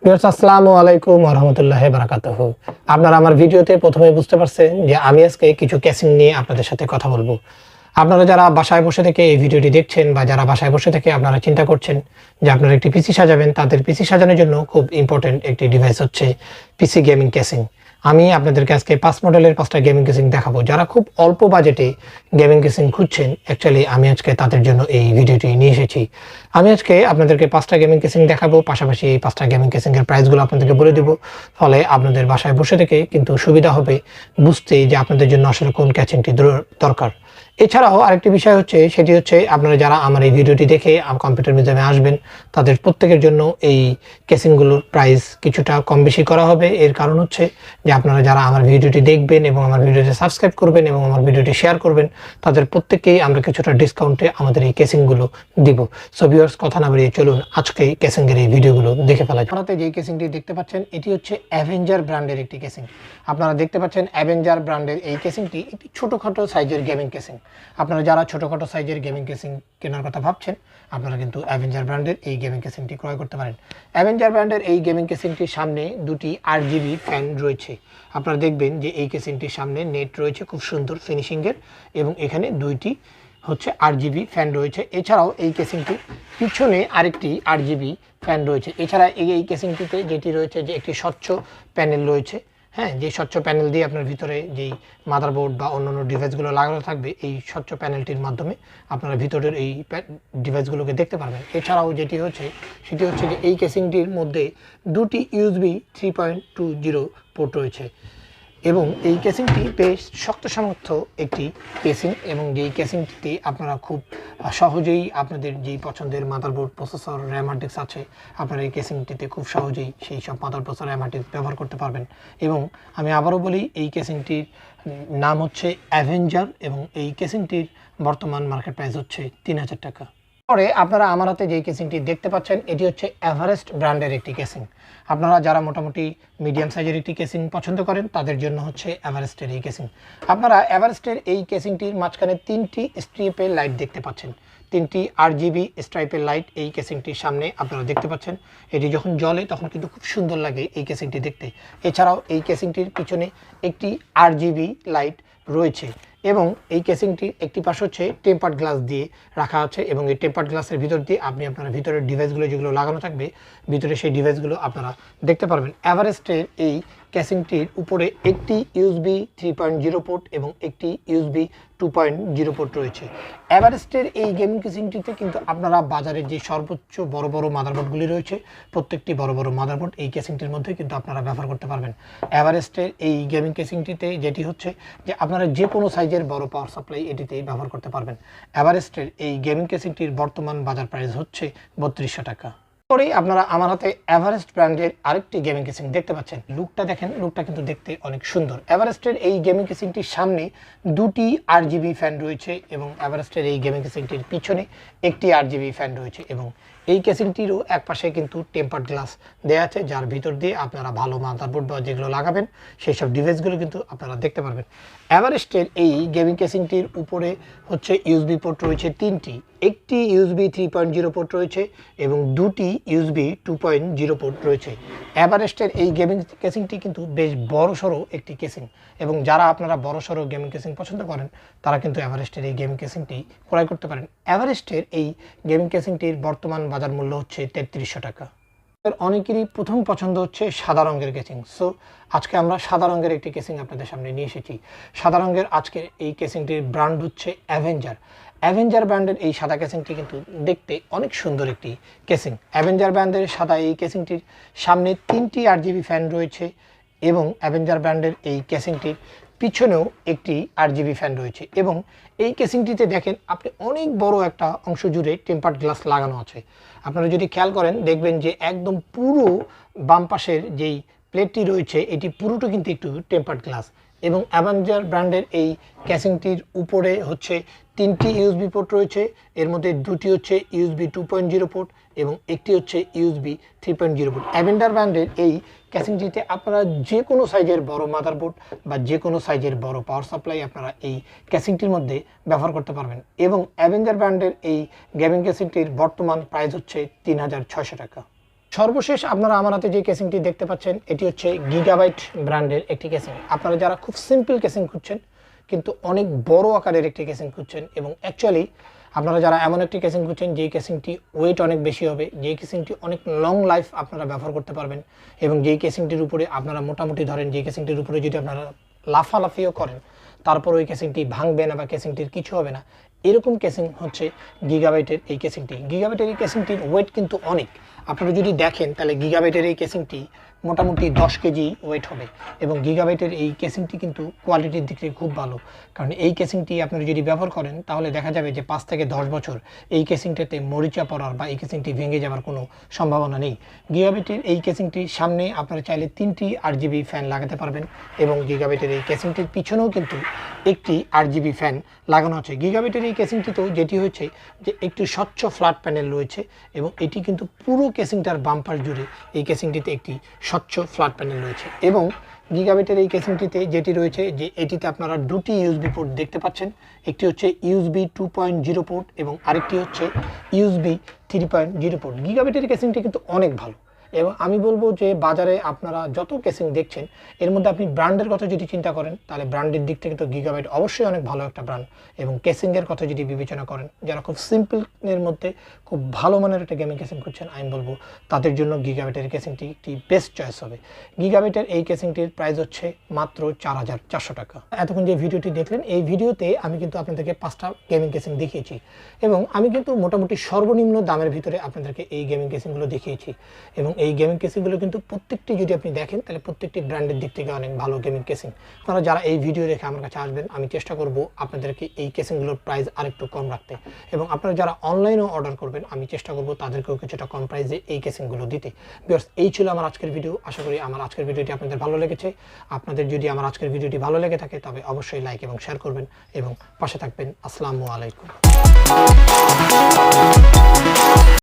Viewers আসসালামু আলাইকুম ওয়া রাহমাতুল্লাহি ওয়া বারাকাতুহু। আপনারা আমার ভিডিওতে প্রথমে বুঝতে পারছেন যে আমি আজকে কিছু কেসিং নিয়ে আপনাদের সাথে কথা বলবো। আপনারা যারা বাসায় বসে থেকে এই ভিডিওটি দেখছেন বা যারা বাসায় বসে থেকে আপনারা চিন্তা করছেন যে আপনারা একটি পিসি সাজাবেন, তাদের পিসি সাজানোর জন্য খুব ইম্পর্টেন্ট একটি ডিভাইস হচ্ছে পিসি গেমিং কেসিং। আমি আপনাদেরকে আজকে 5 মডেলের 5টা গেমিং কেসিং দেখাবো। যারা খুব অল্প বাজেটে গেমিং কেসিং খুঁজছেন, অ্যাকচুয়ালি আমি আজকে তাদের জন্য এই ভিডিওটি নিয়ে এসেছি। আমি আজকে আপনাদেরকে 5টা গেমিং কেসিং দেখাবো, পাশাপাশি এই 5টা গেমিং কেসিং এর প্রাইসগুলো আপনাদেরকে বলে দেব। ফলে আপনাদের বাসায় বসে থেকে কিন্তু সুবিধা হবে বুঝতে যে আপনাদের জন্য আসলে কোন কেসিংটি দরকার। এছাড়াও আরেকটি বিষয় হচ্ছে, সেটি হচ্ছে আপনারা যারা আমার এই ভিডিওটি দেখে কম্পিউটার মিউজিয়ামে আসবেন, তাদের প্রত্যেকের জন্য এই কেসিংগুলোর প্রাইস কিছুটা কম বেশি করা হবে। এর কারণ হচ্ছে যে আপনারা যারা আমার ভিডিওটি দেখবেন এবং আমার ভিডিওটি সাবস্ক্রাইব করবেন এবং আমার ভিডিওটি শেয়ার করবেন, তাদের প্রত্যেককেই আমরা কিছুটা ডিসকাউন্টে আমাদের এই কেসিংগুলো দিব। সো ভিউয়ার্স, কথা না বাড়িয়ে চলুন আজকে কেসিংয়ের এই ভিডিওগুলো দেখে ফেলা যাক। আপনারা যে কেসিংটি দেখতে পাচ্ছেন, এটি হচ্ছে অ্যাভেঞ্জার ব্র্যান্ডের একটি কেসিং। আপনারা দেখতে পাচ্ছেন অ্যাভেঞ্জার ব্র্যান্ডের এই কেসিংটি একটি ছোটোখাটো সাইজের গেমিং কেসিং। আপনারা যারা ছোটোখাটো সাইজের গেমিং কেসিং কেনার কথা ভাবছেন, আপনারা কিন্তু অ্যাভেঞ্জার ব্র্যান্ডের এই গেমিং কেসিংটি ক্রয় করতে পারেন। অ্যাভেঞ্জার ব্র্যান্ডের এই গেমিং কেসিংটির সামনে দুটি RGB ফ্যান রয়েছে। আপনারা দেখবেন যে এই কেসিংটির সামনে নেট রয়েছে খুব সুন্দর ফিনিশিংয়ের, এবং এখানে দুইটি হচ্ছে RGB ফ্যান রয়েছে। এছাড়াও এই কেসিংটির পিছনে আরেকটি RGB ফ্যান রয়েছে। এছাড়া এই কেসিংটিতে যেটি রয়েছে যে একটি স্বচ্ছ প্যানেল রয়েছে। হ্যাঁ, যে স্বচ্ছ প্যানেল দিয়ে আপনার ভিতরে যেই মাদারবোর্ড বা অন্যান্য ডিভাইসগুলো লাগানো থাকবে, এই স্বচ্ছ প্যানেলটির মাধ্যমে আপনারা ভিতরের এই ডিভাইসগুলোকে দেখতে পারবেন। এছাড়াও যেটি হচ্ছে সেটি হচ্ছে যে এই কেসিংটির মধ্যে দুটি USB 3.20 পোর্ট রয়েছে, এবং এই কেসিংটি বেশ শক্ত সামর্থ্য একটি কেসিং, এবং যেই কেসিংটিতে আপনারা খুব সহজেই আপনাদের যেই পছন্দের motherboard, processor, RAM hard disk আছে, আপনারা এই কেসিংটিতে খুব সহজেই সেই সব mother processor, RAM hard disk ব্যবহার করতে পারবেন। এবং আমি আবারও বলি, এই কেসিংটির নাম হচ্ছে অ্যাভেঞ্জার, এবং এই কেসিংটির বর্তমান মার্কেট প্রাইস হচ্ছে 3000 টাকা। পরে আপনারা আমার হাতে যে কেসিংটি দেখতে পাচ্ছেন, এটি হচ্ছে এভারেস্ট ব্র্যান্ডের একটি কেসিং। আপনারা যারা মোটামুটি মিডিয়াম সাইজের একটি কেসিং পছন্দ করেন, তাদের জন্য হচ্ছে এভারেস্টের এই কেসিং। আপনারা এভারেস্টের এই কেসিংটির মাঝখানে 3টি স্ট্রিপের লাইট দেখতে পাচ্ছেন, 3টি RGB স্ট্রাইপের লাইট এই কেসিংটির সামনে আপনারা দেখতে পাচ্ছেন। এটি যখন জ্বলে তখন কিন্তু খুব সুন্দর লাগে এই কেসিংটি দেখতে। এছাড়াও এই কেসিংটির পিছনে একটি RGB লাইট রয়েছে, এবং এই কেসিংটির একটি পাশ হচ্ছে টেম্পার্ড গ্লাস দিয়ে রাখা আছে, এবং এই টেম্পার্ড গ্লাসের ভিতর দিয়ে আপনি আপনার ভিতরের ডিভাইসগুলো যেগুলো লাগানো থাকবে, ভিতরে সেই ডিভাইসগুলো আপনারা দেখতে পারবেন। এভারেস্টের এই কেসিংটির উপরে একটি USB 3.0 পোর্ট এবং একটি USB 2.0 পোর্ট রয়েছে। এভারেস্টের এই গেমিং কেসিংটিতে কিন্তু আপনারা বাজারে যে সর্বোচ্চ বড় বড় মাদারবোর্ডগুলি রয়েছে, প্রত্যেকটি বড় বড় মাদারবোর্ড এই কেসিংটির মধ্যে কিন্তু আপনারা ব্যবহার করতে পারবেন। এভারেস্টের এই গেমিং কেসিংটিতে যেটি হচ্ছে যে আপনারা যে কোনো সাইজের বড় পাওয়ার সাপ্লাই এটিতেই ব্যবহার করতে পারবেন। এভারেস্টের এই গেমিং কেসিংটির বর্তমান বাজার প্রাইস হচ্ছে 3200 টাকা। পরেই আপনারা আমার হাতে এভারেস্ট ব্র্যান্ডের আরেকটি গেমিং কেসিং দেখতে পাচ্ছেন। লুকটা দেখেন, লুকটা কিন্তু দেখতে অনেক সুন্দর। এভারেস্টের এই গেমিং কেসিংটির সামনে দুটি RGB ফ্যান রয়েছে, এবং এভারেস্টের এই গেমিং কেসিংটির পিছনে একটি RGB ফ্যান রয়েছে, এবং এই কেসিংটিরও এক পাশে কিন্তু টেম্পার্ড গ্লাস দেওয়া আছে, যার ভিতর দিয়ে আপনারা ভালো মাদারবোর্ড বা যেগুলো লাগাবেন সেই সব ডিভাইসগুলো কিন্তু আপনারা দেখতে পারবেন। এভারেস্টের এই গেমিং কেসিংটির উপরে হচ্ছে USB পোর্ট রয়েছে 3টি, একটি USB 3.0 পোর্ট রয়েছে এবং দুটি USB 2.0 পোর্ট রয়েছে। এভারেস্টের এই গেমিং কেসিংটি কিন্তু বেশ বড়সড় একটি কেসিং, এবং যারা আপনারা বড়সড় গেমিং কেসিং পছন্দ করেন, তারা কিন্তু এভারেস্টের এই গেমিং কেসিংটি ক্রয় করতে পারেন। এভারেস্টের এই গেমিং কেসিংটির বর্তমান বাজার মূল্য হচ্ছে 3300 টাকা। অনেকেরই প্রথম পছন্দ হচ্ছে সাদা রঙের কেসিং। সো আজকে আমরা সাদা রঙের একটি কেসিং আপনাদের সামনে নিয়ে এসেছি। সাদা রঙের আজকের এই কেসিংটির ব্র্যান্ড হচ্ছে অ্যাভেঞ্জার। অ্যাভেঞ্জার ব্র্যান্ডের এই সাদা কেসিংটি কিন্তু দেখতে অনেক সুন্দর একটি কেসিং। অ্যাভেঞ্জার ব্র্যান্ডের সাদা এই কেসিংটির সামনে 3টি RGB ফ্যান রয়েছে, এবং অ্যাভেঞ্জার ব্র্যান্ডের এই কেসিংটির পিছনেও একটি RGB ফ্যান রয়েছে, এবং এই কেসিংটিতে দেখেন আপনি অনেক বড় একটা অংশ জুড়ে টেম্পার্ড গ্লাস লাগানো আছে। আপনারা যদি খেয়াল করেন দেখবেন যে একদম পুরো বাম পাশের যেই প্লেটটি রয়েছে, এটি পুরোটা কিন্তু একটু টেম্পার্ড গ্লাস। এবং অ্যাভেঞ্জার ব্র্যান্ডের এই কেসিংটির উপরে হচ্ছে 3টি USB পোর্ট রয়েছে, এর মধ্যে দুটি হচ্ছে USB 2.0 পোর্ট এবং একটি হচ্ছে USB 3.0 পোর্ট। অ্যাভেঞ্জার ব্র্যান্ডের এই কেসিংটিতে আপনারা যে কোনো সাইজের বড় মাদারবোর্ড বা যে কোনো সাইজের বড় পাওয়ার সাপ্লাই আপনারা এই কেসিংটির মধ্যে ব্যবহার করতে পারবেন। এবং অ্যাভেঞ্জার ব্র্যান্ডের এই গেমিং কেসিংটির বর্তমান প্রাইস হচ্ছে 3600 টাকা। সর্বশেষ আপনারা আমার হাতে যে কেসিংটি দেখতে পাচ্ছেন এটি হচ্ছে গিগাবাইট ব্র্যান্ডের একটি কেসিং। আপনারা যারা খুব সিম্পল কেসিং খুঁজছেন কিন্তু অনেক বড় আকারের একটি কেসিং খুঁজছেন, এবং অ্যাকচুয়ালি আপনারা যারা এমন একটি কেসিং খুঁজছেন যেই কেসিংটি ওয়েট অনেক বেশি হবে, যেই কেসিংটি অনেক লং লাইফ আপনারা ব্যবহার করতে পারবেন, এবং যেই কেসিংটির উপরে আপনারা মোটামুটি ধরেন যেই কেসিংটির উপরে যদি আপনারা লাফালাফিও করেন তারপর ওই কেসিংটি ভাঙবে না বা কেসিংটির কিছু হবে না, এরকম কেসিং হচ্ছে গিগাবাইটের এই কেসিংটি। গিগাবাইটের এই কেসিংটির ওয়েট কিন্তু অনেক। আপনারা যদি দেখেন তাহলে গিগাবাইটের এই কেসিংটি মোটামুটি 10 কেজি ওয়েট হবে, এবং গিগাবাইটের এই কেসিংটি কিন্তু কোয়ালিটির দিক থেকে খুব ভালো। কারণ এই কেসিংটি আপনারা যদি ব্যবহার করেন তাহলে দেখা যাবে যে 5 থেকে 10 বছর এই কেসিংটাতে মরিচা পড়ার বা এই কেসিংটি ভেঙে যাওয়ার কোনো সম্ভাবনা নেই। গিগাবাইটের এই কেসিংটির সামনে আপনারা চাইলে 3টি RGB ফ্যান লাগাতে পারবেন, এবং গিগাবাইটের এই কেসিংটির পিছনেও কিন্তু একটি RGB ফ্যান লাগানো আছে। গিগাবাইটের এই কেসিংটিতেও যেটি হচ্ছে যে একটি স্বচ্ছ ফ্ল্যাট প্যানেল রয়েছে, এবং এটি কিন্তু পুরো কেসিংটার বাম্পার জুড়ে এই কেসিংটিতে একটি স্বচ্ছ ফ্ল্যাট প্যানেল রয়েছে। এবং গিগাবাইটের এই কেসিংটিতে যেটি রয়েছে যে এটিতে আপনারা দুটি USB পোর্ট দেখতে পাচ্ছেন, একটি হচ্ছে USB 2.0 পোর্ট এবং আরেকটি হচ্ছে USB 3.0 পোর্ট। গিগাবাইটের কেসিংটি কিন্তু অনেক ভালো, এবং আমি বলবো যে বাজারে আপনারা যত কেসিং দেখছেন এর মধ্যে আপনি ব্র্যান্ডের কথা যদি চিন্তা করেন তাহলে ব্র্যান্ডের দিক থেকে তো গিগাবাইট অবশ্যই অনেক ভালো একটা ব্র্যান্ড। এবং কেসিংয়ের কথা যদি বিবেচনা করেন, যারা খুব সিম্পলের মধ্যে খুব ভালো মানের একটা গেমিং কেসিং করছেন, আমি বলবো তাদের জন্য গিগাবাইটের কেসিংটি একটি বেস্ট চয়েস হবে। গিগাবাইটের এই কেসিংটির প্রাইস হচ্ছে মাত্র 4400 টাকা। এতক্ষণ যে ভিডিওটি দেখলেন এই ভিডিওতে আমি কিন্তু আপনাদেরকে 5টা গেমিং কেসিং দেখিয়েছি, এবং আমি কিন্তু মোটামুটি সর্বনিম্ন দামের ভিতরে আপনাদেরকে এই গেমিং কেসিংগুলো দেখিয়েছি। এবং এই গেমিং কেসিংগুলো কিন্তু প্রত্যেকটি যদি আপনি দেখেন তাহলে প্রত্যেকটি ব্র্যান্ডের দিক থেকে অনেক ভালো গেমিং কেসিং। আপনারা যারা এই ভিডিও দেখে আমার কাছে আসবেন আমি চেষ্টা করব আপনাদেরকে এই কেসিংগুলোর প্রাইস আরেকটু কম রাখতে, এবং আপনারা যারা অনলাইনেও অর্ডার করবেন আমি চেষ্টা করব তাদেরকেও কিছুটা কম প্রাইসে এই কেসিংগুলো দিতে। ভিউয়ার্স, এই ছিল আমার আজকের ভিডিও। আশা করি আমার আজকের ভিডিওটি আপনাদের ভালো লেগেছে। আপনাদের যদি আমার আজকের ভিডিওটি ভালো লেগে থাকে তবে অবশ্যই লাইক এবং শেয়ার করবেন এবং পাশে থাকবেন। আসসালামু আলাইকুম।